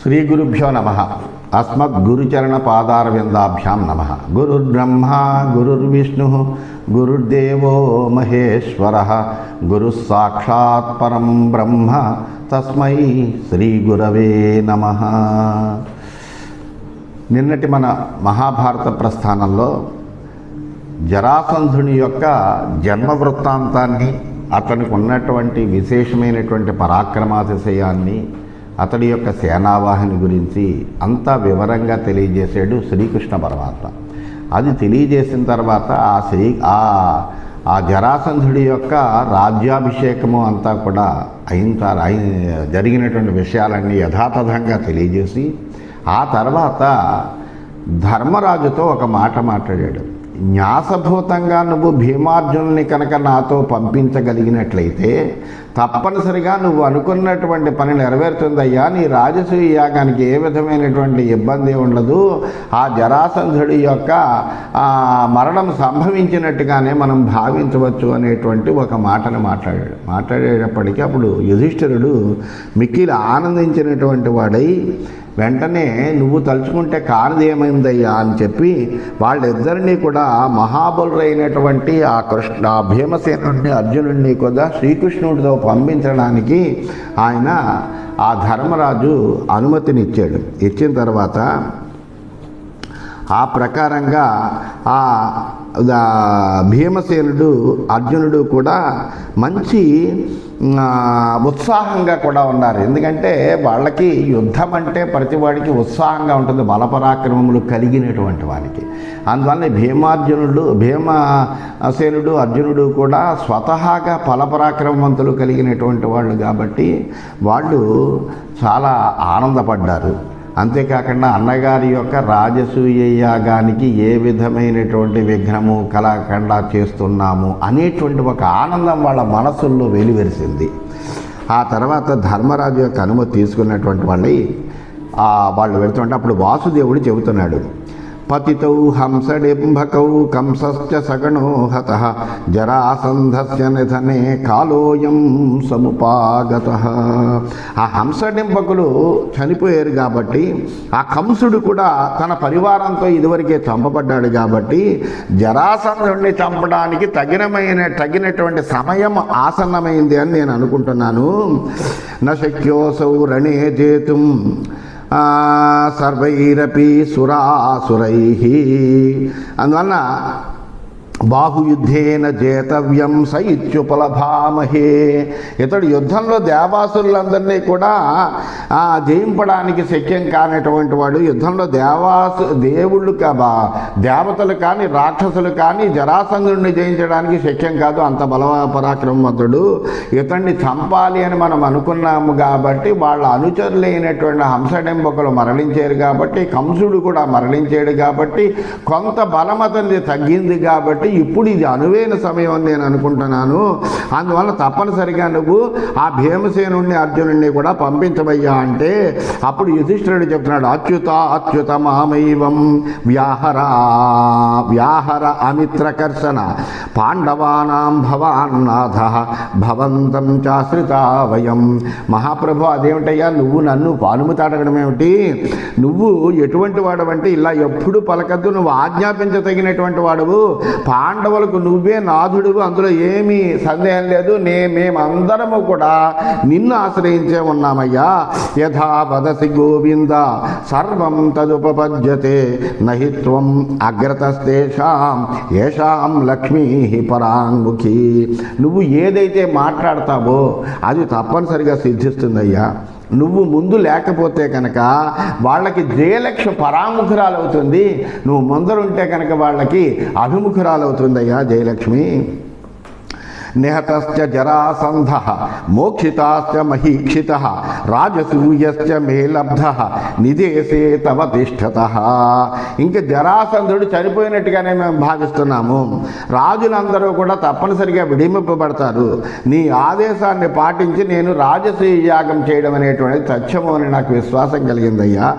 శ్రీ గురుభ్యో నమః. అస్మద్గురుచరణ పాదారవిందాభ్యాం నమః. గురుర్బ్రహ్మ గురుర్విష్ణుః గురుర్దేవో మహేశ్వరః గురుః సాక్షాత్ పరం బ్రహ్మ తస్మై శ్రీ గురవే నమః. నిన్నటి మన మహాభారత ప్రస్థానంలో జరాసంధుని యొక్క జన్మ వృత్తాంతాన్ని, అతనికి ఉన్నటువంటి విశేషమైనటువంటి పరాక్రమాతిశయాన్ని, అతడి యొక్క సేనావాహిని గురించి అంతా వివరంగా తెలియజేశాడు శ్రీకృష్ణ పరమాత్మ. అది తెలియజేసిన తర్వాత ఆ జరాసంధుడి యొక్క రాజ్యాభిషేకము అంతా కూడా జరిగినటువంటి విషయాలన్నీ యథాతథంగా తెలియజేసి ఆ తర్వాత ధర్మరాజుతో ఒక మాట మాట్లాడాడు. న్యాసభూతంగా నువ్వు భీమార్జునుల్ని కనుక నాతో పంపించగలిగినట్లయితే తప్పనిసరిగా నువ్వు అనుకున్నటువంటి పని నెరవేరుతుందయ్యా. నీ రాజసూయ యాగానికి ఏ విధమైనటువంటి ఇబ్బంది ఉండదు. ఆ జరాసంధుడి యొక్క మరణం సంభవించినట్టుగానే మనం భావించవచ్చు అనేటువంటి ఒక మాటను మాట్లాడేటప్పటికీ అప్పుడు యుధిష్ఠిరుడు మిక్కిలి ఆనందించినటువంటి వాడై వెంటనే నువ్వు తలుచుకుంటే కానిదేమైందయ్యా అని చెప్పి వాళ్ళిద్దరినీ కూడా మహాబలురైనటువంటి ఆ భీమసేనుడిని అర్జునుడిని కూడా శ్రీకృష్ణుడితో పంపించడానికి ఆయన ఆ ధర్మరాజు అనుమతినిచ్చాడు. ఇచ్చిన తర్వాత ఆ ప్రకారంగా ఆ భీమసేనుడు అర్జునుడు కూడా మంచి ఉత్సాహంగా కూడా ఉన్నారు. ఎందుకంటే వాళ్ళకి యుద్ధం అంటే ప్రతివాడికి ఉత్సాహంగా ఉంటుంది, బలపరాక్రమములు కలిగినటువంటి వానికి. అందువల్ల భీమసేనుడు అర్జునుడు కూడా స్వతహాగా బలపరాక్రమవంతులు కలిగినటువంటి వాళ్ళు కాబట్టి వాళ్ళు చాలా ఆనందపడ్డారు. అంతేకాకుండా అన్నగారి యొక్క రాజసూయ యాగానికి ఏ విధమైనటువంటి విఘ్నము కలగకుండా చేస్తున్నాము అనేటువంటి ఒక ఆనందం వాళ్ళ మనసుల్లో వెలువరిసింది. ఆ తర్వాత ధర్మరాజు యొక్క అనుమతి తీసుకున్నటువంటి వాళ్ళు వెళ్తుంటే అప్పుడు వాసుదేవుడు చెబుతున్నాడు, పతితౌ హంసడింభకౌ కంసశ్చ సగణో హతః జరాసంధస్య నిధనే కాలోయం సముపాగతః. ఆ హంసడింపకులు చనిపోయారు కాబట్టి ఆ కంసుడు కూడా తన పరివారంతో ఇదివరకే చంపబడ్డాడు కాబట్టి జరాసంధుడిని చంపడానికి తగినటువంటి సమయం ఆసన్నమైంది అని నేను అనుకుంటున్నాను. నశక్యోసౌ రణే జేతుం సర్వైరపి సురాసురైః. అందువలన బాహుయుద్ధేన జేతవ్యం స ఇత్యుపలభామహే. ఇతడు యుద్ధంలో దేవాసురులందరినీ కూడా జయింపడానికి శక్యం కానటువంటి వాడు. యుద్ధంలో దేవుళ్ళు దేవతలు కానీ రాక్షసులు కానీ జరాసంధుడిని జయించడానికి శక్యం కాదు, అంత బలపరాక్రమవంతుడు. ఇతన్ని చంపాలి అని మనం అనుకున్నాము కాబట్టి వాళ్ళ అనుచరులైనటువంటి హంసడింపకులు మరణించారు కాబట్టి, కంసుడు కూడా మరణించాడు కాబట్టి, కొంత బలం అతనిది తగ్గింది కాబట్టి ఇప్పుడు ఇది అనువైన సమయం అని నేను అనుకుంటున్నాను. అందువల్ల తప్పనిసరిగా నువ్వు ఆ భీమసేనుడిని అర్జునుడిని కూడా పంపించవయ్యా అంటే అప్పుడు యుధిష్ఠిరుడు చెప్తున్నాడు, అచ్యుత మామైవం వ్యాహర అమిత్రకర్షణ పాండవానాం భవాన్నాథ భవంతం చాశ్రితా వయం. మహాప్రభు అదేమిటయ్యా, నువ్వు నన్ను అనుమతి అడగడం ఏమిటి? నువ్వు ఎటువంటి వాడవంటే ఇలా ఎప్పుడు పలకద్దు, నువ్వు ఆజ్ఞాపించదగినటువంటి వాడవు. పాండవులకు నువ్వే నాథుడువు, అందులో ఏమీ సందేహం లేదు. మేమందరము కూడా నిన్ను ఆశ్రయించే ఉన్నామయ్యా. యథా వదసి గోవింద సర్వం తదుపపద్యతే నహి త్వం అగ్రతస్తేషాం ఏషాం లక్ష్మీ పరాంగుఖి. నువ్వు ఏదైతే మాట్లాడతావో అది తప్పనిసరిగా సిద్ధిస్తుందయ్యా. నువ్వు ముందు లేకపోతే కనుక వాళ్ళకి జయలక్ష్మి పరాముఖురాలవుతుంది, నువ్వు ముందరుంటే కనుక వాళ్ళకి అభిముఖురాలవుతుందయ్యా జయలక్ష్మి. నిహతశ్చ జరాసంధః మోక్షితాశ్చ మహీక్షితః రాజసూయశ్చ మే లబ్ధః నిదేశే తవ తిష్ఠతః. ఇంకా జరాసంధుడు చనిపోయినట్టుగానే మేము భావిస్తున్నాము. రాజులందరూ కూడా తప్పనిసరిగా విడిమింపబడతారు. నీ ఆదేశాన్ని పాటించి నేను రాజసూయ యాగం చేయడం అనేటువంటిది తథ్యము అని నాకు విశ్వాసం కలిగిందయ్యా.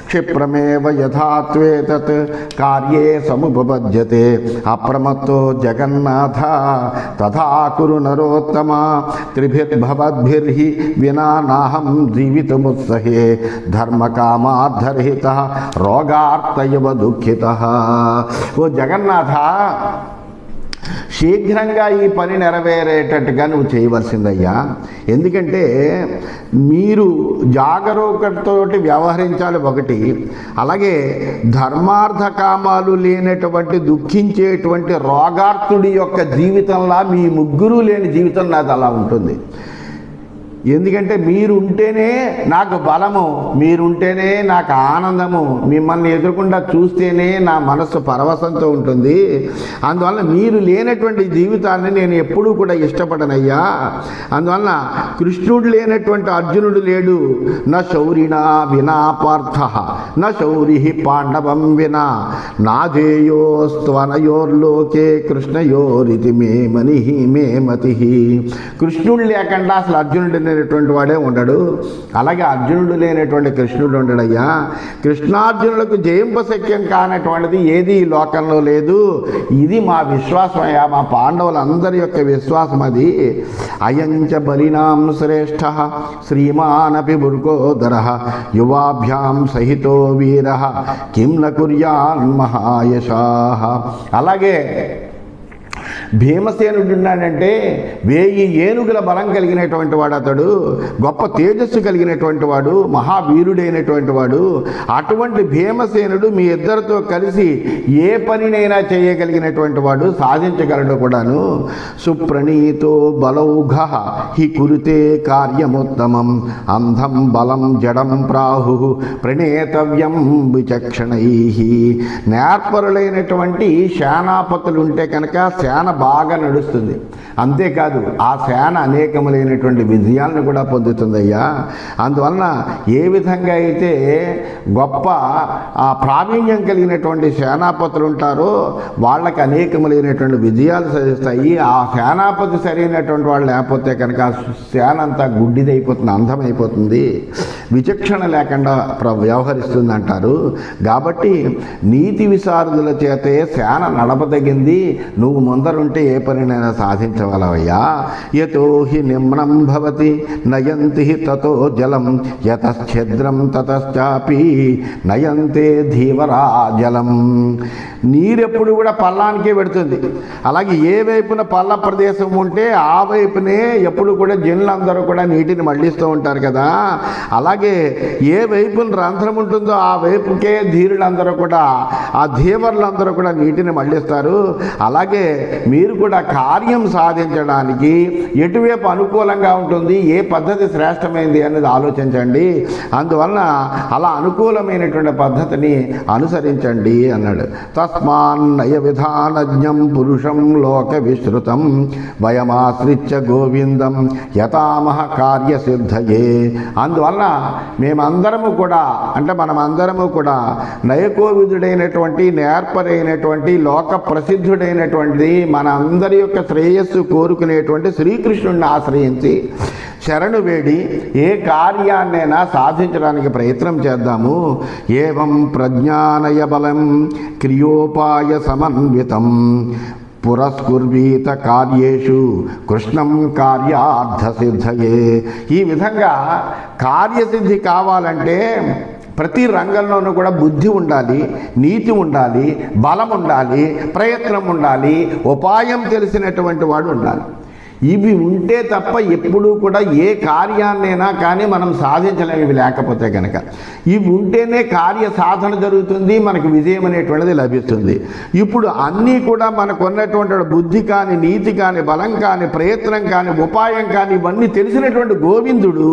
క్షిప్రమేవ యథాత్వేతత్ కార్యే సముపపద్యతే అప్రమత్తో జగన్నాథ తథా కురు నరోత్తమ త్రిభిర్భవద్భిర్హి వినా నాహం జీవితముత్సహే ధర్మకామార్థరహిత రోగార్తయవ దుఃఖిత. ఓ జగన్నాథ, శీఘ్రంగా ఈ పని నెరవేరేటట్టుగా నువ్వు చేయవలసిందయ్యా. ఎందుకంటే మీరు జాగరూకతతోటి వ్యవహరించాలి ఒకటి, అలాగే ధర్మార్థ కామాలు లేనటువంటి దుఃఖించేటువంటి రోగార్తుడి యొక్క జీవితంలా మీ ముగ్గురు లేని జీవితం నాది అలా ఉంటుంది. ఎందుకంటే మీరుంటేనే నాకు బలము, మీరుంటేనే నాకు ఆనందము, మిమ్మల్ని ఎదురకుండా చూస్తేనే నా మనస్సు పరవశంతో ఉంటుంది. అందువల్ల మీరు లేనటువంటి జీవితాన్ని నేను ఎప్పుడూ కూడా ఇష్టపడనయ్యా. అందువల్ల కృష్ణుడు లేనటువంటి అర్జునుడు లేడు. నా శౌరినా వినా పార్థ నా శౌరి పాండవం వినా నాదేయోస్త్వనయోర్లోకే కృష్ణయోరితి మే మని మే మతి. కృష్ణుడు లేకుండా అసలు అర్జునుడు లేనటువంటి వాడే ఉండడు, అలాగే అర్జునుడు లేనటువంటి కృష్ణుడు ఉండడయ్యా. కృష్ణార్జునులకు జయింపశక్యం కానటువంటిది ఏది ఈ లోకంలో లేదు. ఇది మా విశ్వాసం అయ్యా, మా పాండవులందరి యొక్క విశ్వాసం అది. అయంచ బలినాం శ్రేష్ఠ శ్రీమానపి బుర్గోదర యువాభ్యాం సహితో వీర కిం న కుర్యాన్ మహాయశాః. అలాగే భీమసేనుడు ఉన్నాడంటే 1000 ఏనుగుల బలం కలిగినటువంటి వాడు అతడు, గొప్ప తేజస్సు కలిగినటువంటి వాడు, మహావీరుడైనటువంటి వాడు. అటువంటి భీమసేనుడు మీ ఇద్దరితో కలిసి ఏ పనినైనా చేయగలిగినటువంటి వాడు, సాధించగలడు కూడాను. సుప్రణీతో బలౌఘ హి కురుతే కార్యముత్తమం అంధం బలం జడం ప్రాహు ప్రణేతవ్యం విచక్షణై. నేర్పరులైనటువంటి సేనాపతులు ఉంటే కనుక సేన బాగా నడుస్తుంది. అంతేకాదు ఆ సేన అనేకములైనటువంటి విజయాలను కూడా పొందుతుందయ్యా. అందువలన ఏ విధంగా అయితే గొప్ప ప్రావీణ్యం కలిగినటువంటి సేనాపతులు ఉంటారో వాళ్ళకి అనేకములైనటువంటి విజయాలు సాధిస్తాయి. ఆ సేనాపతి సరైనటువంటి వాళ్ళు లేకపోతే కనుక సేన అంతా గుడ్డిదైపోతుంది, అందమైపోతుంది, విచక్షణ లేకుండా వ్యవహరిస్తుంది అంటారు. కాబట్టి నీతి విశారదుల చేతే సేన నడపదగింది. నువ్వు ముందరుంటే ఏ పనినైనా సాధించగలవయ్యా. యతో హి నిమ్నం భవతి నయంతి తతో జలం యతశ్ఛద్రం తతశ్చాపి నయంతే ధీవరా జలం. నీరెప్పుడు కూడా పల్లానికే పెడుతుంది. అలాగే ఏ వైపున పల్ల ప్రదేశం ఉంటే ఆ వైపునే ఎప్పుడు కూడా జనులందరూ కూడా నీటిని మళ్లిస్తూ ఉంటారు కదా. అలాగే ఏ వైపున రంధ్రం ఉంటుందో ఆ వైపుకే ధీరులందరూ కూడా, ఆ ధీవర్లందరూ కూడా నీటిని మళ్లిస్తారు. అలాగే మీరు కూడా కార్యం సాధించడానికి ఎటువైపు అనుకూలంగా ఉంటుంది, ఏ పద్ధతి శ్రేష్టమైంది అనేది ఆలోచించండి. అందువలన అలా అనుకూలమైనటువంటి పద్ధతిని అనుసరించండి అన్నాడు. తస్మాన్నయ విధానజ్ఞం పురుషం లోక విశ్రుతం వయమాశ్రిత్య గోవిందం యతామహ కార్యసిద్ధయే. అందువలన మేమందరము కూడా, అంటే మనమందరము కూడా నయకోవిదుడైనటువంటి నేర్పరైనటువంటి లోక ప్రసిద్ధుడైనటువంటి మన అందరి యొక్క శ్రేయస్సు కోరుకునేటువంటి శ్రీకృష్ణుడిని ఆశ్రయించి శరణు వేడి ఏ కార్యాన్నైనా సాధించడానికి ప్రయత్నం చేద్దాము. ఏవం ప్రజ్ఞానయ బలం క్రియోపాయ సమన్వితం పురస్కుర్వీత కార్యేషు కృష్ణం కార్యార్థసిద్ధయే. ఈ విధంగా కార్యసిద్ధి కావాలంటే ప్రతి రంగంలోనూ కూడా బుద్ధి ఉండాలి, నీతి ఉండాలి, బలం ఉండాలి, ప్రయత్నం ఉండాలి, ఉపాయం తెలిసినటువంటి వాడు ఉండాలి. ఇవి ఉంటే తప్ప ఎప్పుడూ కూడా ఏ కార్యాన్నైనా కానీ మనం సాధించలేము. ఇవి లేకపోతే కనుక ఇవి ఉంటేనే కార్య సాధన జరుగుతుంది, మనకు విజయం అనేటువంటిది లభిస్తుంది. ఇప్పుడు అన్నీ కూడా మనకు ఉన్నటువంటి బుద్ధి కానీ, నీతి కానీ, బలం కానీ, ప్రయత్నం కానీ, ఉపాయం కానీ ఇవన్నీ తెలిసినటువంటి గోవిందుడు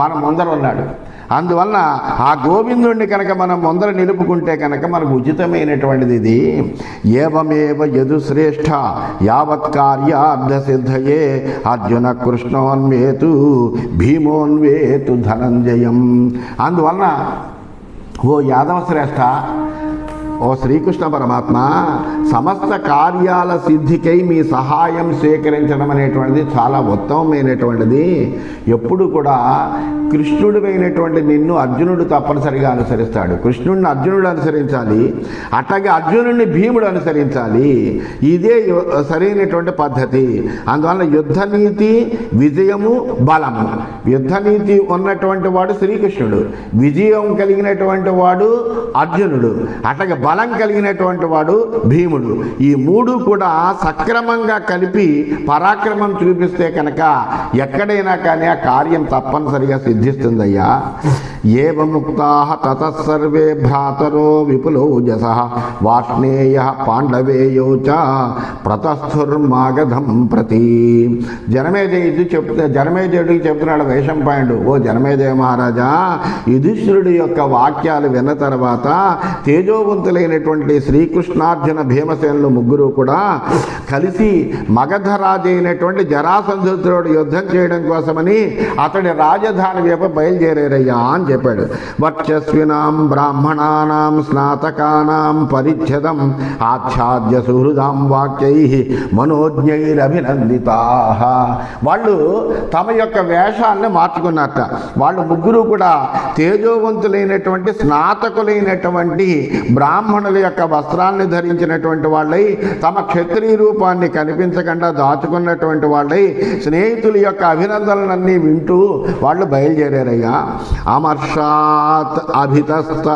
మన ముందర ఉన్నాడు. అందువలన ఆ గోవిందుడిని కనుక మనం ముందర నిలుపుకుంటే కనుక మనకు ఉచితమైనటువంటిది ఇది. ఏవమేవ యదు శ్రేష్ఠ యావత్ కార్యార్థసిద్ధయే అర్జున కృష్ణోన్వేతు భీమోన్వేతు ధనంజయం. అందువలన ఓ యాదవ శ్రేష్ఠ, ఓ శ్రీకృష్ణ పరమాత్మ, సమస్త కార్యాల సిద్ధికై మీ సహాయం స్వీకరించడం అనేటువంటిది చాలా ఉత్తమమైనటువంటిది. ఎప్పుడు కూడా కృష్ణుడివైనటువంటి నిన్ను అర్జునుడు తప్పనిసరిగా అనుసరిస్తాడు. కృష్ణుడిని అర్జునుడు అనుసరించాలి, అట్లాగే అర్జునుడిని భీముడు అనుసరించాలి. ఇదే సరైనటువంటి పద్ధతి. అందువల్ల యుద్ధనీతి, విజయము, బలము. యుద్ధనీతి ఉన్నటువంటి వాడు శ్రీకృష్ణుడు, విజయం కలిగినటువంటి వాడు అర్జునుడు, అట్లాగే బలం కలిగినటువంటి వాడు భీముడు. ఈ మూడు కూడా సక్రమంగా కలిపి పరాక్రమం చూపిస్తే కనుక ఎక్కడైనా కానీ ఆ కార్యం తప్పనిసరిగా సిద్ధిస్తుందయ్యా. ఏవముక్తా తతః సర్వే భ్రాతరో విపులౌజసః వాష్ణేయ పాండవేయో చ ప్రతస్థుర్మాగధం ప్రతి. జనమేజయుడికి చెప్తున్నాడు వైశంపాయనుడు, ఓ జనమేజయ మహారాజా, యుధిష్ఠిరుడి యొక్క వాక్యాలు విన్న తర్వాత తేజోవంతులైనటువంటి శ్రీకృష్ణార్జున భీమసేనులు ముగ్గురు కూడా కలిసి మగధరాజు అయినటువంటి జరాసంధుడితో యుద్ధం చేయడం కోసమని అతడి రాజధాని వైపు బయలుదేరారయ్యా అని చెప్పాడు. వర్చస్వినాం బ్రాహ్మణానాం స్నాతకానాం పరిచ్ఛదం ఆచ్ఛాద్య సుహృదాం వాక్యై మనోజ్ఞైరభినందితాః. వాళ్ళు తమ యొక్క వేషాన్ని మార్చుకున్నట్ట. వాళ్ళు ముగ్గురు కూడా తేజోవంతులైనటువంటి స్నాతకులైనటువంటి బ్రాహ్మణుల యొక్క వస్త్రాన్ని ధరించినటువంటి వాళ్ళై, తమ క్షత్రియ రూపాన్ని కనిపించకుండా దాచుకున్నటువంటి వాళ్ళై, స్నేహితుల యొక్క అభినందనలన్నీ వింటూ వాళ్ళు బయలుదేరారయ్యా. అమర్షాత్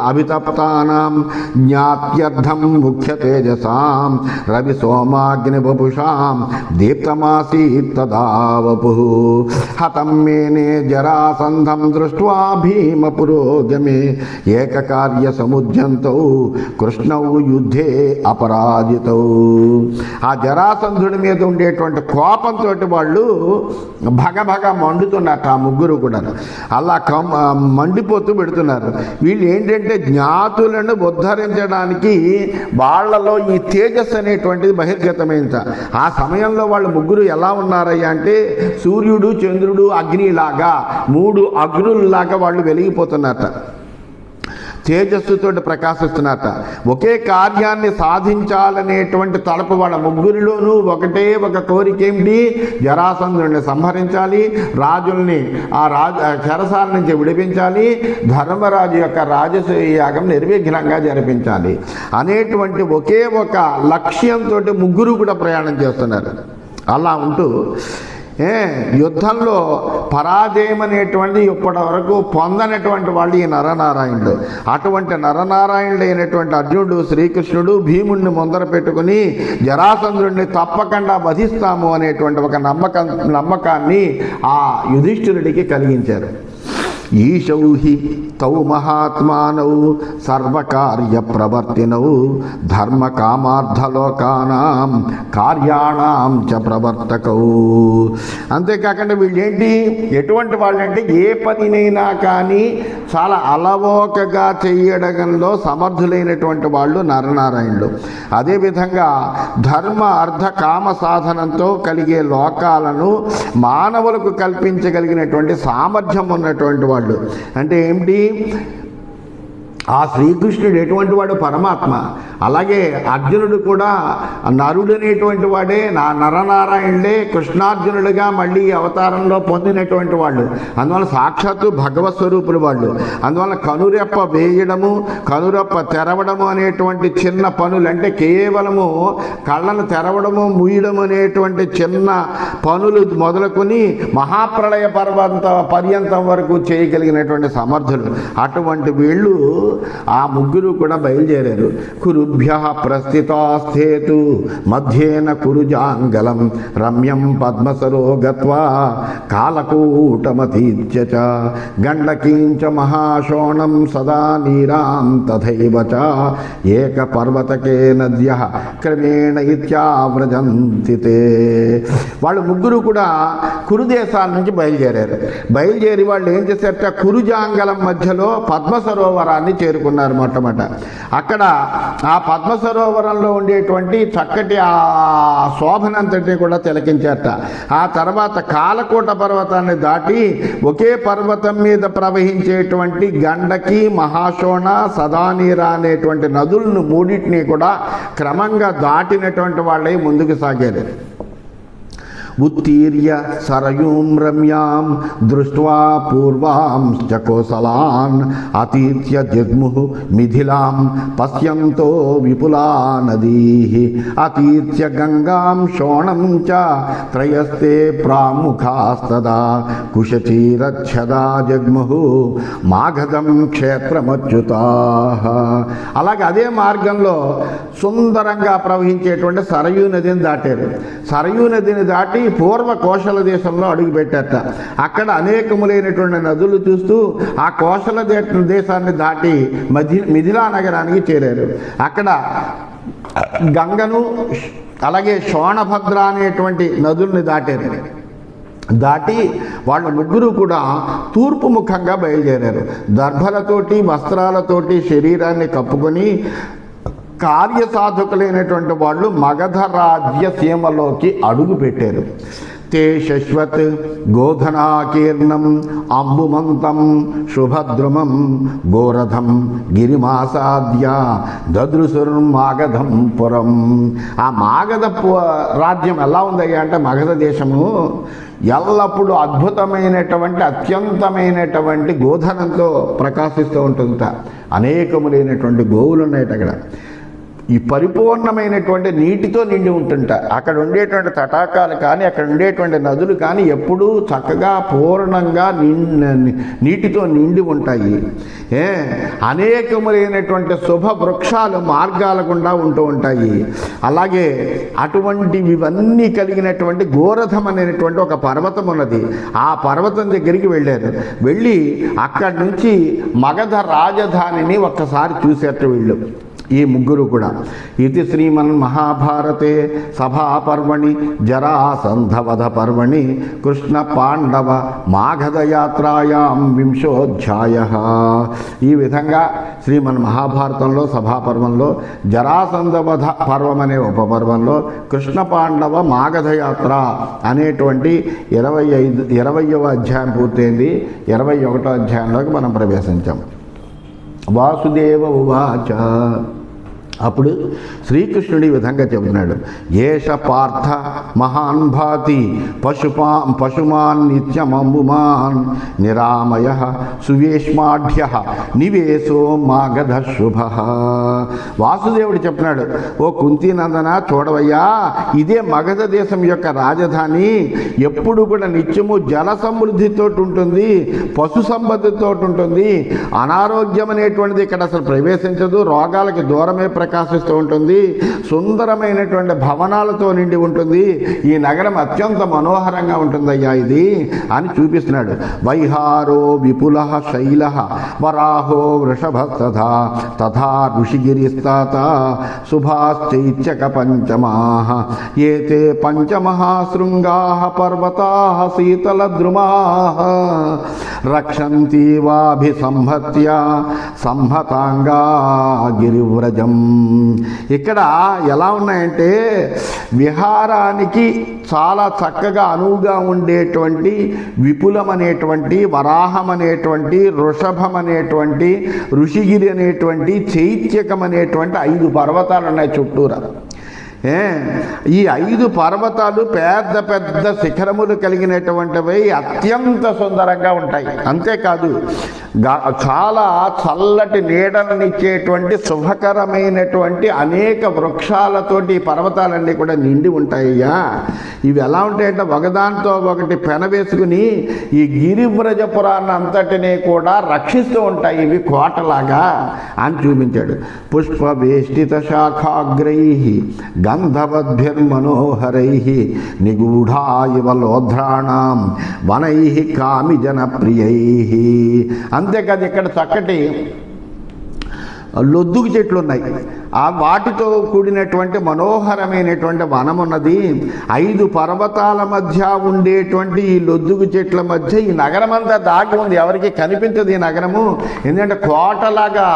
అభితప్తానాం జ్ఞాత్యర్థం ముఖ్య తేజసాం రవి సోమాగ్ని వపుషాం దీప్తమాసీత్ తదా వపుః హతం మేనే జరాసంధం దృష్ట్వా భీమ పురోగమే ఏకకార్య సముద్యంతౌ కృష్ణౌ యుద్ధే అపరాజితౌ. ఆ జరాసంధుడి మీద ఉండేటువంటి కోపంతో వాళ్ళు భగభగ మండుతున్నట్టు ఆ ముగ్గురు కూడా. అలా మండిపోతూ పెడుతున్నారు. వీళ్ళు ఏంటంటే జ్ఞాతులను ఉద్ధరించడానికి వాళ్ళలో ఈ తేజస్సు అనేటువంటిది బహిర్గతమైంది. ఆ సమయంలో వాళ్ళు ముగ్గురు ఎలా ఉన్నారయ్యా అంటే సూర్యుడు, చంద్రుడు, అగ్నిలాగా, మూడు అగ్నుల్లాగా వాళ్ళు వెలిగిపోతున్నట్ట, తేజస్సుతో ప్రకాశిస్తున్నట్ట. ఒకే కార్యాన్ని సాధించాలనేటువంటి తలపు వాళ్ళ ముగ్గురిలోనూ ఒకటే ఒక కోరిక ఏమిటి? జరాసంధుడిని సంహరించాలి, రాజుల్ని ఆ చెరసాల నుంచి విడిపించాలి, ధర్మరాజు యొక్క రాజసూయ యాగం నిర్విఘ్నంగా జరిపించాలి అనేటువంటి ఒకే ఒక లక్ష్యంతో ముగ్గురు కూడా ప్రయాణం చేస్తున్నారు. అలా ఉంటూ యుద్ధంలో పరాజయం అనేటువంటిది ఇప్పటి వరకు పొందనటువంటి వాళ్ళు ఈ నరనారాయణుడు. అటువంటి నరనారాయణుడు అయినటువంటి అర్జునుడు, శ్రీకృష్ణుడు భీముడిని ముందర పెట్టుకుని జరాసంధుడిని తప్పకుండా వధిస్తాము అనేటువంటి ఒక నమ్మకాన్ని ఆ యుధిష్ఠిరుడికి కలిగించారు. ఈశౌ హి తౌ మహాత్మానౌ సర్వకార్య ప్రవర్తినౌ ధర్మ కామార్థలోకానాం కార్యాణాం చ ప్రవర్తకౌ. అంతేకాకుండా వీళ్ళేంటి, ఎటువంటి వాళ్ళంటే ఏ పనినైనా కానీ చాలా అలవోకగా చేయడంలో సమర్థులైనటువంటి వాళ్ళు నరనారాయణులు. అదేవిధంగా ధర్మ అర్థ కామ సాధనంతో కలిగే లోకాలను మానవులకు కల్పించగలిగినటువంటి సామర్థ్యం ఉన్నటువంటి వాళ్ళు. అంటే ఏమిటి? ఆ శ్రీకృష్ణుడు ఎటువంటి వాడు? పరమాత్మ. అలాగే అర్జునుడు కూడా నరుడనేటువంటి వాడే, నరనారాయణుడే కృష్ణార్జునుడిగా మళ్ళీ అవతారంలో పొందినటువంటి వాళ్ళు. అందువల్ల సాక్షాత్తు భగవత్ స్వరూపులు వాళ్ళు. అందువల్ల కనురెప్ప వేయడము, కనురెప్ప తెరవడము అనేటువంటి చిన్న పనులు, అంటే కేవలము కళ్ళను తెరవడము మూయడం అనేటువంటి చిన్న పనులు మొదలుకొని మహాప్రళయ పర్యంతం వరకు చేయగలిగినటువంటి సమర్థులు. అటువంటి వీళ్ళు ఆ ముగ్గురు కూడా బయలుదేరారు. కురుభ్యః ప్రస్థితాస్థేతు మధ్యేన కురుజాంగలం రమ్యం పద్మసరో గత్వా కాలకూటమతీత్య చ గండకీంచ మహాశోణం సదా నీరాం తథైవ చ ఏక పర్వతకే నద్యః క్రమేణ ఇత్యావ్రజంతి తే. వాళ్ళు ముగ్గురు కూడా కురుదేశాల నుంచి బయలుదేరారు. బయలుదేరి వాళ్ళు ఏం చేశారట, కురుజాంగలం మధ్యలో పద్మసరోవరాన్ని చేరుకున్నారు మొట్టమొదట. అక్కడ ఆ పద్మ సరోవరంలో ఉండేటువంటి చక్కటి ఆ శోభనంతటిని కూడా తిలకించారట. ఆ తర్వాత కాలకూట పర్వతాన్ని దాటి ఒకే పర్వతం మీద ప్రవహించేటువంటి గండకి, మహాశోణ, సదానీరా అనేటువంటి నదులను మూడింటిని కూడా క్రమంగా దాటినటువంటి వాళ్ళే ముందుకు సాగారు. ఉత్తీర్య సరయూం రమ్యాం దృష్ట్వా పూర్వాంశ్చ కోసలాన్ అతీత్య జగ్ముః మిథిలాం పశ్యంతో విపులా నదీః అతీత్య గంగాం శోణం చ త్రయస్తే ప్రాముఖాస్తదా కుశచీరచ్ఛదా జగ్ముః మాగధం క్షేత్రమచ్యుతాః. అలాగే అదే మార్గంలో సుందరంగా ప్రవహించేటువంటి సరయూ నదిని దాటారు. సరయూ నదిని దాటి పూర్వ కోశల దేశంలో అడుగుపెట్టారట. అక్కడ అనేకములైనటువంటి నదులు చూస్తూ ఆ కోశల దేశాన్ని దాటి మిథిలా నగరానికి చేరారు. అక్కడ గంగను అలాగే శోణభద్ర అనేటువంటి నదుల్ని దాటారు. దాటి వాళ్ళ ముగ్గురు కూడా తూర్పు ముఖంగా బయలుదేరారు. దర్భలతోటి వస్త్రాలతోటి శరీరాన్ని కప్పుకొని కార్యసాధకులైనటువంటి వాళ్ళు మగధ రాజ్య సీమలోకి అడుగు పెట్టారు. తే శశ్వత్ గోధనాకీర్ణం అంబుమంతం శుభద్రుమం గోరథం గిరిమాసాద్య దదృశుర్మాగధం పురం. ఆ మాగధ రాజ్యం ఎలా ఉందయ్యా అంటే, మగధ దేశము ఎల్లప్పుడూ అద్భుతమైనటువంటి అత్యంతమైనటువంటి గోధనంతో ప్రకాశిస్తూ ఉంటుందట. అనేకములైనటువంటి గోవులు ఉన్నాయట అక్కడ. ఈ పరిపూర్ణమైనటువంటి నీటితో నిండి ఉంటుంట. అక్కడ ఉండేటువంటి తటాకాలు కానీ అక్కడ ఉండేటువంటి నదులు కానీ ఎప్పుడూ చక్కగా పూర్ణంగా నీటితో నిండి ఉంటాయి. అనేకములైనటువంటి శుభ వృక్షాలు మార్గాల గుండా ఉంటూ ఉంటాయి. అలాగే ఇవన్నీ కలిగినటువంటి గోరథం అనేటువంటి ఒక పర్వతం ఉన్నది. ఆ పర్వతం దగ్గరికి వెళ్ళారు. వెళ్ళి అక్కడి నుంచి మగధ రాజధానిని ఒక్కసారి చూసేట వీళ్ళు ఈ ముగ్గురు కూడా. ఇది శ్రీమన్ మహాభారతే సభాపర్వణి జరాసంధవధ పర్వణి కృష్ణ పాండవ మాగధయాత్రాయాం వింశోధ్యాయః. ఈ విధంగా శ్రీమన్ మహాభారతంలో సభాపర్వంలో జరాసంధవధ పర్వం అనే ఉపపర్వంలో కృష్ణ పాండవ మాగధయాత్ర అనేటువంటి 20వ అధ్యాయం పూర్తయింది. 21వ అధ్యాయంలోకి మనం ప్రవేశించాం. వాసుదేవ ఉవాచ. అప్పుడు శ్రీకృష్ణుడు ఈ విధంగా చెబుతున్నాడు. ఏష పార్థ మహాన్ భాతి పశుమాన్ నిత్యమంబుమాన్ నిరామయ సువేష్మాఢ్య నివేశో మాగధ శుభ. వాసుదేవుడు చెప్పినాడు, ఓ కుంతీనందన చూడవయ్యా, ఇదే మగధ దేశం యొక్క రాజధాని. ఎప్పుడు కూడా నిత్యము జల సమృద్ధితో ఉంటుంది, పశు సంపత్తితో ఉంటుంది. అనారోగ్యం అనేటువంటిది ఇక్కడ అసలు ప్రవేశించదు. రోగాలకి దూరమే ప్రకాశిస్తూ ఉంటుంది. సుందరమైనటువంటి భవనాలతో నిండి ఉంటుంది. ఈ నగరం అత్యంత మనోహరంగా ఉంటుందయ్యా ఇది అని చూపిస్తున్నాడు. వైహారో విపుల శైల వరాహో వృషభస్తథా తథా ఋషిగిరిస్తాత శుభాశ్చైత్యక పంచమాః ఏతే పంచమహాశృంగాః పర్వతాః శీతలద్రుమాః రక్షంతీవాభిసంహత్య సంహతాంగా గిరివ్రజం. ఇక్కడ ఎలా ఉన్నాయంటే, విహారానికి చాలా చక్కగా అనువుగా ఉండేటువంటి విపులం అనేటువంటి, వరాహం అనేటువంటి, వృషభం అనేటువంటి, ఋషిగిరి అనేటువంటి, చైత్యకం అనేటువంటి 5 పర్వతాలు ఉన్నాయి చుట్టూరా. ఈ 5 పర్వతాలు పెద్ద పెద్ద శిఖరములు కలిగినటువంటివి అత్యంత సుందరంగా ఉంటాయి. అంతేకాదు చాలా చల్లటి నీడలనిచ్చేటువంటి శుభకరమైనటువంటి అనేక వృక్షాలతోటి ఈ పర్వతాలన్నీ కూడా నిండి ఉంటాయ్యా. ఇవి ఎలా ఉంటాయంటే, ఒకదానితో ఒకటి పెనవేసుకుని ఈ గిరివ్రజపురాన్ని అంతటినీ కూడా రక్షిస్తూ ఉంటాయి ఇవి కోటలాగా అని చూపించాడు. పుష్పవేష్టిత శాఖాగ్రై గంధవద్భిర్మనోహరై నిగూఢా ఇవ లోధ్రాణం వనై కామిజన ప్రియై. అంతేకాదు ఇక్కడ చక్కటి లొద్దుగు చెట్లు ఉన్నాయి. ఆ వాటితో కూడినటువంటి మనోహరమైనటువంటి వనమున్నది. 5 పర్వతాల మధ్య ఉండేటువంటి ఈ లొద్దుగు చెట్ల మధ్య ఈ నగరం అంతా దాగి ఉంది. ఎవరికి కనిపించదు ఈ నగరము. ఎందుకంటే కోటలాగా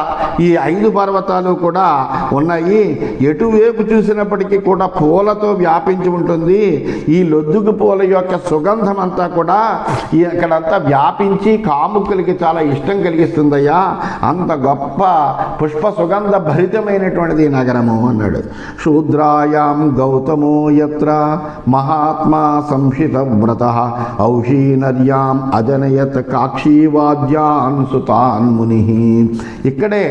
ఈ 5 పర్వతాలు కూడా ఉన్నాయి. ఎటువైపు చూసినప్పటికీ కూడా పూలతో వ్యాపించి ఉంటుంది. ఈ లొద్దుగు పూల యొక్క సుగంధం అంతా కూడా ఇక్కడంతా వ్యాపించి కాముకులకి చాలా ఇష్టం కలిగిస్తుందయ్యా. అంత గొప్ప పుష్ప సుగంధ భరితమైనటువంటిది నగరము అన్నాడు. శూద్రాయాం గౌతమో యత్ర మహాత్మా సంశిత వ్రత ఔషీనర్యాం అజనయత్ కాక్షీవాద్యాన్ సుతాన్ ముని. ఇక్కడే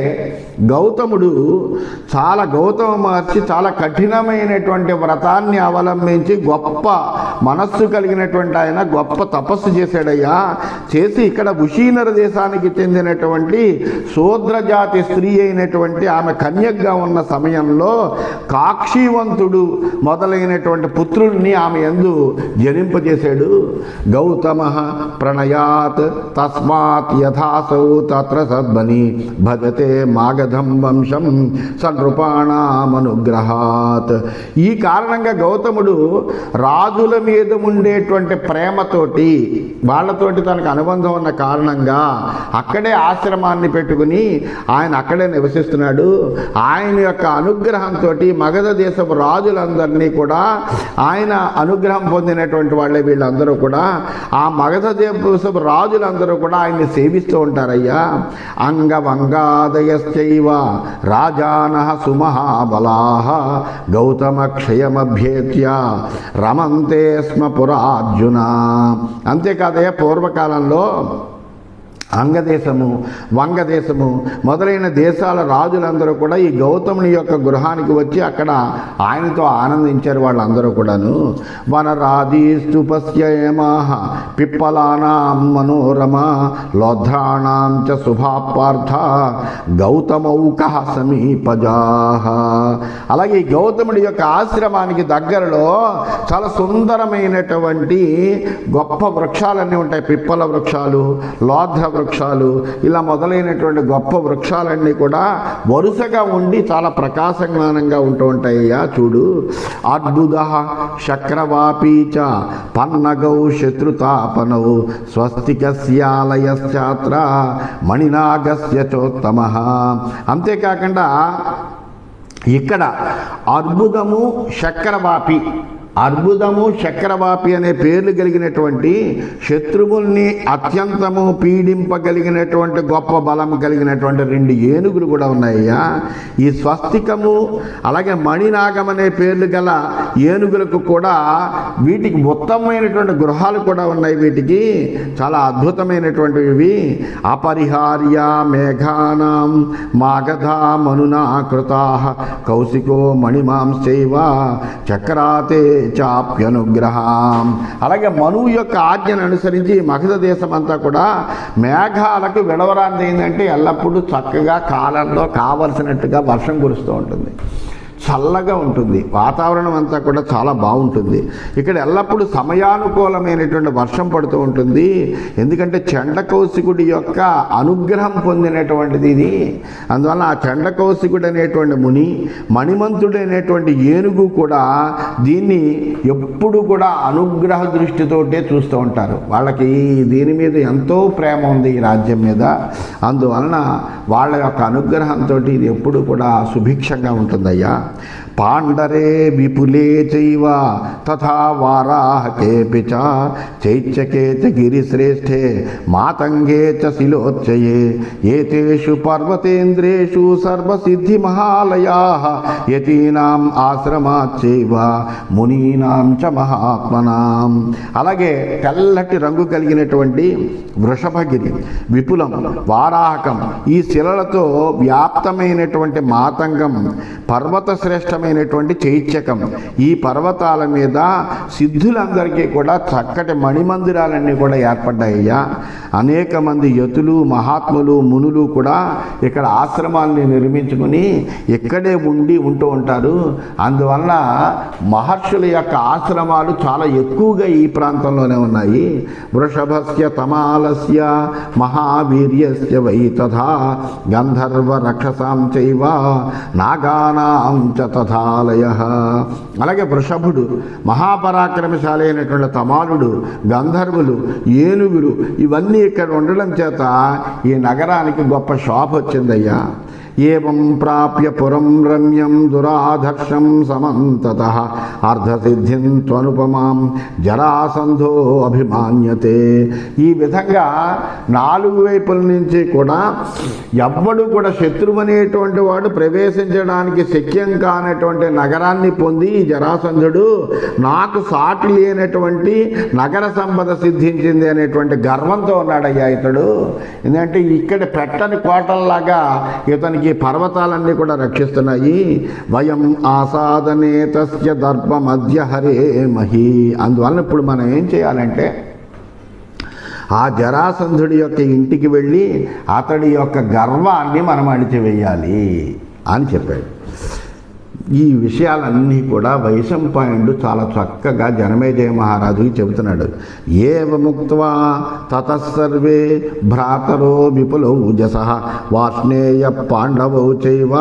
గౌతముడు గౌతమ మహర్షి చాలా కఠినమైనటువంటి వ్రతాన్ని అవలంబించి గొప్ప మనస్సు కలిగినటువంటి ఆయన గొప్ప తపస్సు చేశాడయ్యా. చేసి ఇక్కడ ఉషీనర దేశానికి చెందినటువంటి శూద్ర జాతి స్త్రీ అయినటువంటి ఆమె కన్యగ్గా ఉన్న సమయంలో కాక్షీవంతుడు మొదలైనటువంటి పుత్రుల్ని ఆమె యందు జనింపజేశాడు. గౌతమ ప్రణయాత్ తస్మాత్ యథాసౌ తత్ర సద్మని భజతే మాగధం వంశం సనృపాణామనుగ్రహాత్. ఈ కారణంగా గౌతముడు రాజుల మీద ఉండేటువంటి ప్రేమతోటి వాళ్ళతోటి తనకు అనుబంధం ఉన్న కారణంగా అక్కడే ఆశ్రమాన్ని పెట్టుకుని ఆయన అక్కడే నివసిస్తున్నాడు. ఆయన యొక్క అనుగ్రహంతో మగధ దేశపు రాజులందరినీ కూడా ఆయన అనుగ్రహం పొందినటువంటి వాళ్ళే వీళ్ళందరూ కూడా. ఆ మగధ దేశపు రాజులందరూ కూడా ఆయన్ని సేవిస్తూ ఉంటారయ్యా. అంగవంగాదయశ్చైవ రాజానః సుమహాబలాః గౌతమ క్షయమభ్యేత్య రమంతే స్మ పురార్జున. అంతేకాదయ్యా, పూర్వకాలంలో అంగదేశము, వంగదేశము మొదలైన దేశాల రాజులందరూ కూడా ఈ గౌతముని యొక్క గృహానికి వచ్చి అక్కడ ఆయనతో ఆనందించారు వాళ్ళందరూ కూడాను. వనరాజీస్తు పశ్యేమాహ పిప్పలానాం మనోరమ లోధ్రాణాం చ శుభాపార్థ గౌతమౌకః సమీపజాః. అలాగే ఈ గౌతముడి యొక్క ఆశ్రమానికి దగ్గరలో చాలా సుందరమైనటువంటి గొప్ప వృక్షాలన్నీ ఉంటాయి. పిప్పల వృక్షాలు, లోధ్ర వృక్షాలు, ఇలా మొదలైనటువంటి గొప్ప వృక్షాలన్నీ కూడా వరుసగా ఉండి చాలా ప్రకాశమానంగా ఉంటూ ఉంటాయ్యా. చూడు, అద్భుత శక్రవాపీచ పన్నగౌ శత్రుతాపనౌ స్వస్తికస్యాలయశ్చాత్ర మణినాగస్య చోత్తమ. అంతేకాకుండా ఇక్కడ అర్బుదము చక్రవాపి, అర్బుదము చక్రవాపి అనే పేర్లు కలిగినటువంటి శత్రువుల్ని అత్యంతము పీడింపగలిగినటువంటి గొప్ప బలం కలిగినటువంటి 2 ఏనుగులు కూడా ఉన్నాయ్యా. ఈ స్వస్తికము అలాగే మణినాగం అనే పేర్లు గల ఏనుగులకు కూడా వీటికి ఉత్తమమైనటువంటి గృహాలు కూడా ఉన్నాయి. వీటికి చాలా అద్భుతమైనటువంటివి. అపరిహార్య మేఘానాం మాగధా మనునా కృతాః కౌశికో మణిమాంశ్చైవ చక్రాతే చాప్యనుగ్రహం. అలాగే మనువు యొక్క ఆజ్ఞను అనుసరించి మగధ దేశం అంతా కూడా మేఘాలకు విడవరాంది ఏంటంటే ఎల్లప్పుడూ చక్కగా కాలంలో కావలసినట్టుగా వర్షం కురుస్తూ ఉంటుంది. చల్లగా ఉంటుంది, వాతావరణం అంతా కూడా చాలా బాగుంటుంది. ఇక్కడ ఎల్లప్పుడూ సమయానుకూలమైనటువంటి వర్షం పడుతూ ఉంటుంది. ఎందుకంటే చండకౌశికుడి యొక్క అనుగ్రహం పొందినటువంటిది ఇది. అందువల్ల ఆ చండకౌశికుడు అనేటువంటి ముని, మణిమంతుడైనటువంటి ఏనుగు కూడా దీన్ని ఎప్పుడు కూడా అనుగ్రహ దృష్టితోటే చూస్తూ ఉంటారు. వాళ్ళకి దీని మీద ఎంతో ప్రేమ ఉంది, ఈ రాజ్యం మీద. అందువలన వాళ్ళ యొక్క అనుగ్రహంతో ఇది ఎప్పుడు కూడా సుభిక్షంగా ఉంటుందయ్యా. పాండరే విపులే చైవ తథా వారాహకేపి చ చైత్యకే చ గిరిశ్రేష్ఠే మాతంగే చ శిలోచ్చయే ఏతేషు పర్వతేంద్రేషు సర్వసిద్ధి మహాలయాః యతీనాం ఆశ్రమాచ్చైవ మునీనాం చ మహాత్మనాం. అలాగే తెల్లటి రంగు కలిగినటువంటి వృషభగిరి, విపులం, వారాహకం, ఈ శిలలతో వ్యాప్తమైనటువంటి మాతంగం, పర్వత శ్రేష్టమైన పవిత్రమైనటువంటి చైత్యకం. ఈ పర్వతాల మీద సిద్ధులందరికీ కూడా చక్కటి మణిమందిరాలన్నీ కూడా ఏర్పడ్డాయ్యా. అనేక మంది యతులు, మహాత్ములు, మునులు కూడా ఇక్కడ ఆశ్రమాల్ని నిర్మించుకుని ఇక్కడే ఉంటూ ఉంటారు. అందువల్ల మహర్షుల యొక్క ఆశ్రమాలు చాలా ఎక్కువగా ఈ ప్రాంతంలోనే ఉన్నాయి. వృషభస్య తమాలస్య మహావీర్యస్య వై తథా గంధర్వ రక్షసాం చైవ నాగానాం చ తథాలయః. అలాగే వృషభుడు, మహాపరాక్రమశాలి అయినటువంటి తమాలుడు, గంధర్వులు, ఏనుగులు ఇవన్నీ ఇక్కడ ఉండడం చేత ఈ నగరానికి గొప్ప శోభ వచ్చిందయ్యా. ఏవం ప్రాప్య పురం రమ్యం దురాధర్షం సమంతతః అర్ధసిద్ధిం త్వనుపమాం జరాసంధో అభిమాన్యతే. ఈ విధంగా నాలుగు వైపుల నుంచి కూడా ఎవ్వడు కూడా శత్రువు అనేటువంటి వాడు ప్రవేశించడానికి శక్యం కానటువంటి నగరాన్ని పొంది ఈ జరాసంధుడు నాకు సాటి లేనటువంటి నగర సంపద సిద్ధించింది అనేటువంటి గర్వంతో ఉన్నాడయ్యా ఇతడు. ఎందుకంటే ఇక్కడ పెట్టని కోటల్లాగా ఇతనికి పర్వతాలన్నీ కూడా రక్షిస్తున్నాయి. వయం ఆసాదనే తస్య దర్భ మధ్య హరే మహి. అందువల్ల ఇప్పుడు మనం ఏం చేయాలంటే ఆ జరాసంధుడి యొక్క ఇంటికి వెళ్ళి అతడి యొక్క గర్వాన్ని మనం అణిచివేయాలి అని చెప్పాడు. ఈ విషయాలన్నీ కూడా వైశంపాయనుడు చాలా చక్కగా జనమేజయ మహారాజుకి చెబుతున్నాడు. ఏవముక్త్వా తతస్సర్వే భ్రాతరో విపులౌ జసః వాష్ణేయ పాండవౌ చైవ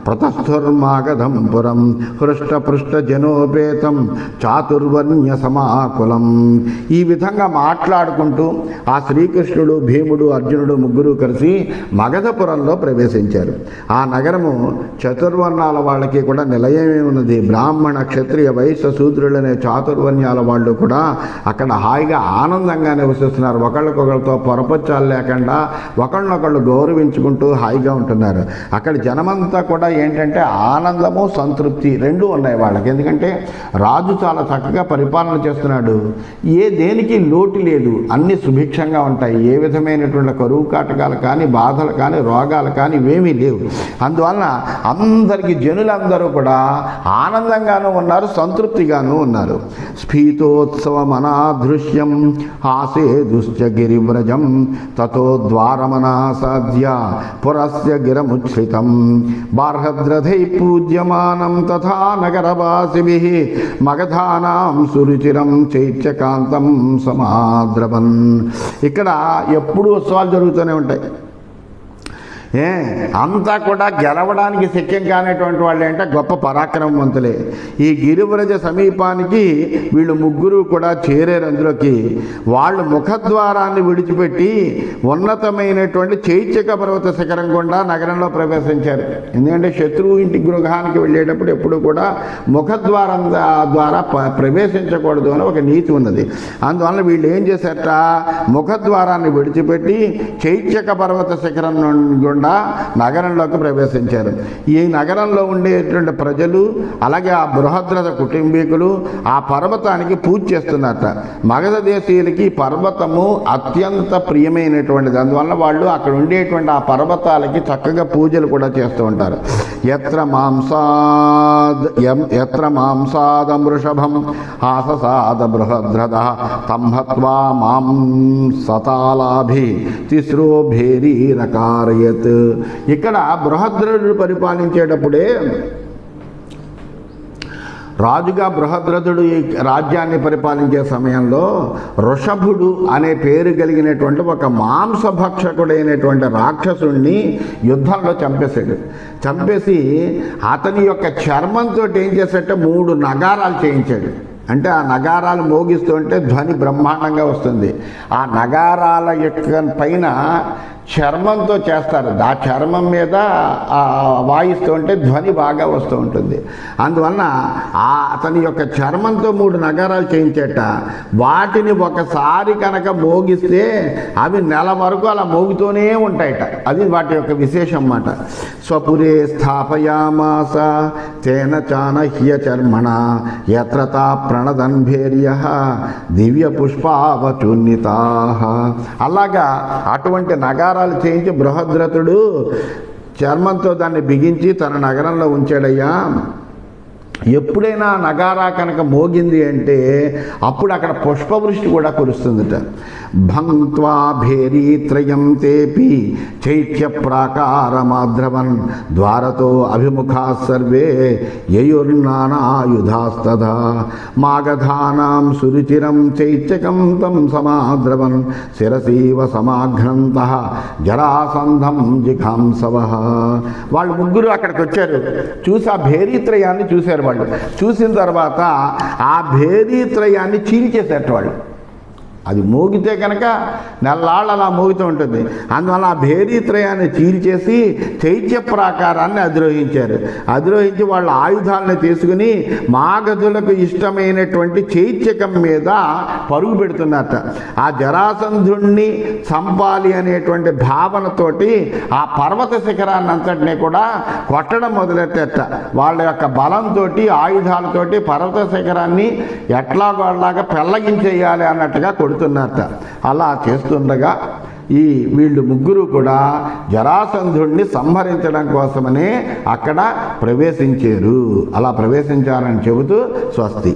ప్రతస్థుర్మాగధం పురం హృష్టపృష్ట జనోపేతం చాతుర్వర్ణ్య సమాకులం. ఈ విధంగా మాట్లాడుకుంటూ ఆ శ్రీకృష్ణుడు, భీముడు, అర్జునుడు ముగ్గురు కలిసి మగధపురంలో ప్రవేశించారు. ఆ నగరము చతుర్వర్ణాల వాళ్ళకి కూడా నిలయమే ఉన్నది. బ్రాహ్మణ, క్షత్రియ, వైశ్య, శూద్రులనే చాతుర్వర్ణ్యాల వాళ్ళు కూడా అక్కడ హాయిగా ఆనందంగా నివసిస్తున్నారు. ఒకళ్ళకొకళ్ళతో పొరపచ్చాలు లేకుండా ఒకళ్ళనొకళ్ళు గౌరవించుకుంటూ హాయిగా ఉంటున్నారు. అక్కడ జనమంతా కూడా ఏంటంటే ఆనందము, సంతృప్తి రెండూ ఉన్నాయి వాళ్ళకి. ఎందుకంటే రాజు చాలా చక్కగా పరిపాలన చేస్తున్నాడు. దేనికి లోటు లేదు, అన్ని సుభిక్షంగా ఉంటాయి. ఏ విధమైనటువంటి కరువు కాటకాలు కానీ, బాధలు కానీ, రోగాలు కానీ ఇవేమీ లేవు. అందువలన అందరికీ జనులందరూ కూడా ఆనందంగానూ ఉన్నారు, సంతృప్తిగానూ ఉన్నారు. స్ఫీతోత్సవమనాదృశ్యం హాసే దుశ్చ గిరివ్రజం తతో ద్వారమనాసాద్య పురస్య గిరముచ్ఛ్రితం బార్హద్రథై పూజ్యమానం తథా నగరవాసిభిః మగధానాం సురుచిరం చైత్యకాంతం సమాద్రవన్. ఇక్కడ ఎప్పుడూ ఉత్సవాలు జరుగుతూనే ఉంటాయి. అంతా కూడా గెలవడానికి శక్యం కానిటువంటి వాళ్ళు అంటే గొప్ప పరాక్రమవంతులే. ఈ గిరివ్రజ సమీపానికి వీళ్ళు ముగ్గురు కూడా చేరారు. అందులోకి వాళ్ళు ముఖద్వారాన్ని విడిచిపెట్టి ఉన్నతమైనటువంటి చైత్యక పర్వత శిఖరం గుండా నగరంలో ప్రవేశించారు. ఎందుకంటే శత్రువు ఇంటి గృహానికి వెళ్ళేటప్పుడు ఎప్పుడు కూడా ముఖద్వారం ద్వారా ప్రవేశించకూడదు అని ఒక నీతి ఉన్నది. అందువల్ల వీళ్ళు ఏం చేశారట, ముఖద్వారాన్ని విడిచిపెట్టి చైత్యక పర్వత శిఖరం గుండా నగరంలోకి ప్రవేశించారు. ఈ నగరంలో ఉండేటువంటి ప్రజలు అలాగే ఆ బృహద్రథ కుటుంబీకులు ఆ పర్వతానికి పూజ చేస్తున్నారట. మగధ దేశీయులకి పర్వతము అత్యంత ప్రియమైనటువంటిది. అందువల్ల వాళ్ళు అక్కడ ఉండేటువంటి ఆ పర్వతాలకి చక్కగా పూజలు కూడా చేస్తూ ఉంటారు. ఎత్ర మాంసాదం వృషభం ఆససాద బృహద్రథ తంభత్వా మాం సతాలాభి తిస్రో భేరీరకారయత్. ఇక్కడ బృహద్రథుడు పరిపాలించేటప్పుడే రాజుగా బృహద్రథుడు ఈ రాజ్యాన్ని పరిపాలించే సమయంలో వృషభుడు అనే పేరు కలిగినటువంటి ఒక మాంసభక్షకుడైనటువంటి రాక్షసుడిని యుద్ధంలో చంపేశాడు. చంపేసి అతని యొక్క చర్మంతో ఏం చేశాడంటే 3 నగారాలు చేయించాడు. అంటే ఆ నగారాలు మోగిస్తుంటే ధ్వని బ్రహ్మాండంగా వస్తుంది. ఆ నగారాల యొక్క పైన చర్మంతో చేస్తారు. ఆ చర్మం మీద వాయిస్తూ ఉంటే ధ్వని బాగా వస్తూ ఉంటుంది. అందువలన అతని యొక్క చర్మంతో 3 నగారాలు చేయించేట. వాటిని ఒకసారి కనుక మోగిస్తే అవి నెల వరకు అలా మోగుతూనే ఉంటాయట. అది వాటి యొక్క విశేషం అన్నమాట. స్వపురే స్థాపయామాస తేన చానహ్య చర్మణ యత్రతా ప్రణదన్భేర్య దివ్య పుష్పావచూర్ణితా. అలాగా అటువంటి నగారాలు చేయించి బృహద్రథుడు చర్మంతో దాన్ని బిగించి తన నగరంలో ఉంచాడయ్యా. ఎప్పుడైనా నగారా కనుక మోగింది అంటే అప్పుడు అక్కడ పుష్పవృష్టి కూడా కురుస్తుందట. భంక్వా భేరీత్రయం తేపి చైత్య ప్రాకారమాద్రవన్ ద్వారతో అభిముఖా సర్వే యయుర్నానాయుధాస్తథా మాగధానాం సురుచిరం చైత్యకం తం సమాద్రవన్ శిరసీవ సమాఘ్నంతః జరాసంధం జిఘాంసవః. వాళ్ళు ముగ్గురు అక్కడికి వచ్చారు, చూసి ఆ భేరీత్రయాన్ని చూశారు. వాళ్ళు చూసిన తర్వాత ఆ భేరీత్రయాన్ని చీల్చేసేట వాళ్ళు. అది మోగితే కనుక నెల్లాళ్ళు అలా మోగుతూ ఉంటుంది. అందువల్ల ఆ భేరీత్రయాన్ని చీల్చేసి చైత్య ప్రాకారాన్ని అధిరోహించారు. అధిరోహించి వాళ్ళ ఆయుధాలను తీసుకుని మాగధులకు ఇష్టమైనటువంటి చైత్యకం మీద పరుగు పెడుతున్నట్ట. ఆ జరాసంధుణ్ణి చంపాలి అనేటువంటి భావనతోటి ఆ పర్వత శిఖరాన్ని అంతటినీ కూడా కొట్టడం మొదలెట్టేట. వాళ్ళ యొక్క బలంతో ఆయుధాలతోటి పర్వత శిఖరాన్ని ఎట్లాగో అలాగా పెళ్ళగించేయాలి అన్నట్టుగా కొడుతున్నట్ట. అలా చేస్తుండగా ఈ వీళ్ళు ముగ్గురు కూడా జరాసంధుణ్ణి సంహరించడం కోసమనే అక్కడ ప్రవేశించారు. అలా ప్రవేశించారని చెబుతూ స్వస్తి.